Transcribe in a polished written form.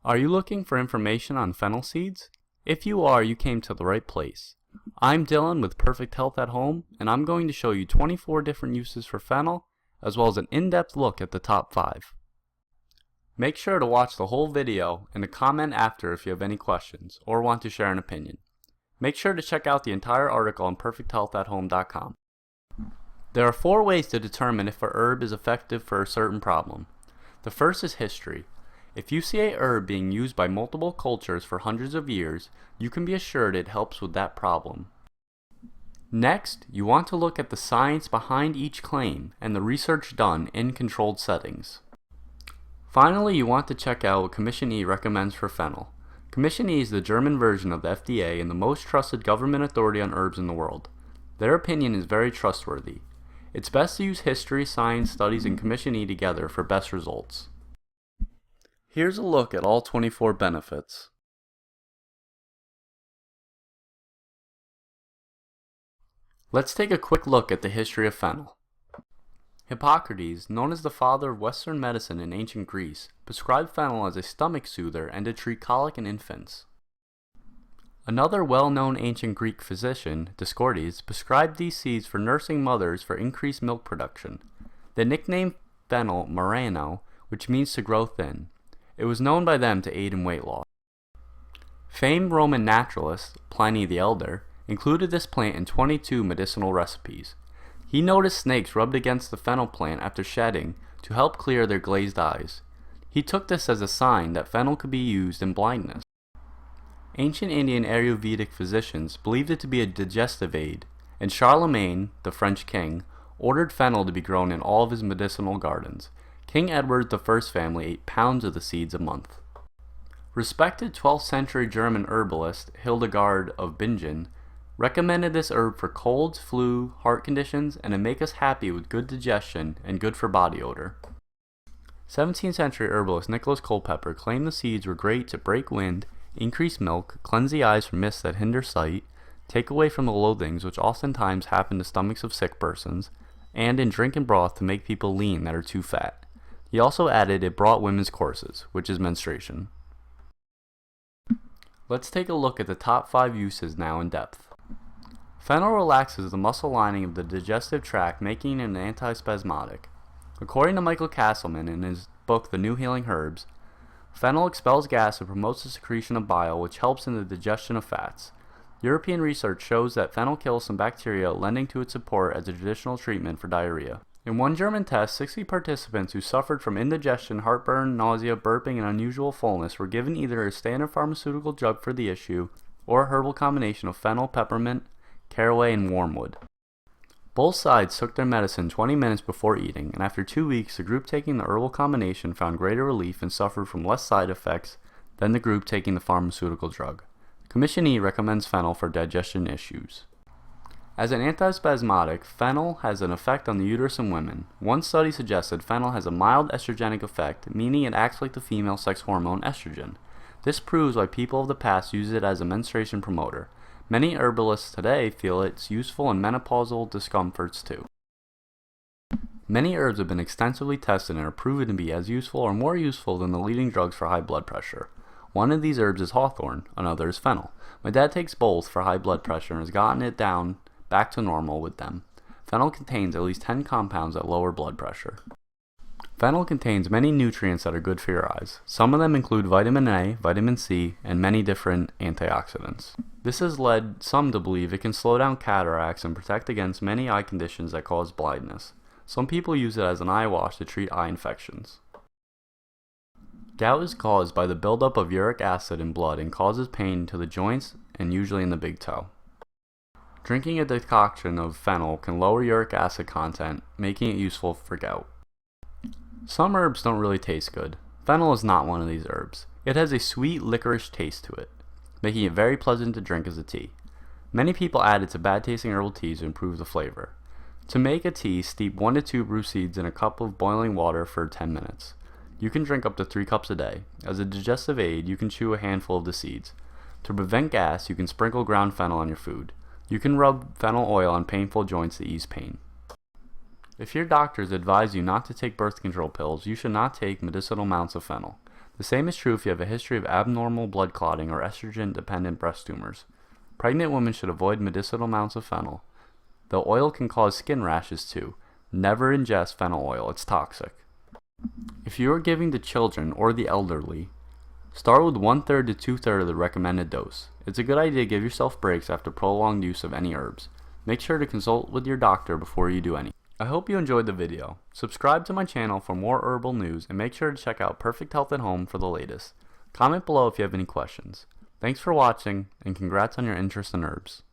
Are you looking for information on fennel seeds? If you are, you came to the right place. I'm Dylan with Perfect Health at Home, and I'm going to show you 24 different uses for fennel, as well as an in-depth look at the top 5. Make sure to watch the whole video and to comment after if you have any questions or want to share an opinion. Make sure to check out the entire article on perfecthealthathome.com. There are 4 ways to determine if a herb is effective for a certain problem. The first is history. If you see a herb being used by multiple cultures for hundreds of years, you can be assured it helps with that problem. Next, you want to look at the science behind each claim and the research done in controlled settings. Finally, you want to check out what Commission E recommends for fennel. Commission E is the German version of the FDA and the most trusted government authority on herbs in the world. Their opinion is very trustworthy. It's best to use history, science, studies, and Commission E together for best results. Here's a look at all 24 benefits. Let's take a quick look at the history of fennel. Hippocrates, known as the father of Western medicine in ancient Greece, prescribed fennel as a stomach soother and to treat colic in infants. Another well-known ancient Greek physician, Dioscorides, prescribed these seeds for nursing mothers for increased milk production. They nicknamed fennel Morano, which means to grow thin. It was known by them to aid in weight loss. Famed Roman naturalist, Pliny the Elder, included this plant in 22 medicinal recipes. He noticed snakes rubbed against the fennel plant after shedding to help clear their glazed eyes. He took this as a sign that fennel could be used in blindness. Ancient Indian Ayurvedic physicians believed it to be a digestive aid, and Charlemagne, the French king, ordered fennel to be grown in all of his medicinal gardens. King Edward I's family ate pounds of the seeds a month. Respected 12th century German herbalist Hildegard of Bingen recommended this herb for colds, flu, heart conditions, and to make us happy with good digestion and good for body odor. 17th century herbalist Nicholas Culpeper claimed the seeds were great to break wind, increase milk, cleanse the eyes from mists that hinder sight, take away from the loathings which oftentimes happen to stomachs of sick persons, and in drink and broth to make people lean that are too fat. He also added it brought women's courses, which is menstruation. Let's take a look at the top 5 uses now in depth. Fennel relaxes the muscle lining of the digestive tract, making it an antispasmodic. According to Michael Castleman in his book The New Healing Herbs, fennel expels gas and promotes the secretion of bile, which helps in the digestion of fats. European research shows that fennel kills some bacteria, lending to its support as a traditional treatment for diarrhea. In one German test, 60 participants who suffered from indigestion, heartburn, nausea, burping, and unusual fullness were given either a standard pharmaceutical drug for the issue or a herbal combination of fennel, peppermint, caraway, and wormwood. Both sides took their medicine 20 minutes before eating, and after 2 weeks, the group taking the herbal combination found greater relief and suffered from less side effects than the group taking the pharmaceutical drug. Commission E recommends fennel for digestion issues. As an antispasmodic, fennel has an effect on the uterus in women. One study suggested fennel has a mild estrogenic effect, meaning it acts like the female sex hormone estrogen. This proves why people of the past use it as a menstruation promoter. Many herbalists today feel it's useful in menopausal discomforts too. Many herbs have been extensively tested and are proven to be as useful or more useful than the leading drugs for high blood pressure. One of these herbs is hawthorn, another is fennel. My dad takes both for high blood pressure and has gotten it down back to normal with them. Fennel contains at least 10 compounds that lower blood pressure. Fennel contains many nutrients that are good for your eyes. Some of them include vitamin A, vitamin C, and many different antioxidants. This has led some to believe it can slow down cataracts and protect against many eye conditions that cause blindness. Some people use it as an eye wash to treat eye infections. Gout is caused by the buildup of uric acid in blood and causes pain to the joints and usually in the big toe. Drinking a decoction of fennel can lower uric acid content, making it useful for gout. Some herbs don't really taste good. Fennel is not one of these herbs. It has a sweet licorice taste to it, making it very pleasant to drink as a tea. Many people add it to bad tasting herbal teas to improve the flavor. To make a tea, steep 1 to 2 brew seeds in a cup of boiling water for 10 minutes. You can drink up to 3 cups a day. As a digestive aid, you can chew a handful of the seeds. To prevent gas, you can sprinkle ground fennel on your food. You can rub fennel oil on painful joints to ease pain. If your doctors advise you not to take birth control pills, you should not take medicinal amounts of fennel. The same is true if you have a history of abnormal blood clotting or estrogen-dependent breast tumors. Pregnant women should avoid medicinal amounts of fennel. The oil can cause skin rashes too. Never ingest fennel oil, it's toxic. If you are giving to children or the elderly, start with 1/3 to 2/3 of the recommended dose. It's a good idea to give yourself breaks after prolonged use of any herbs. Make sure to consult with your doctor before you do any. I hope you enjoyed the video. Subscribe to my channel for more herbal news and make sure to check out Perfect Health at Home for the latest. Comment below if you have any questions. Thanks for watching and congrats on your interest in herbs.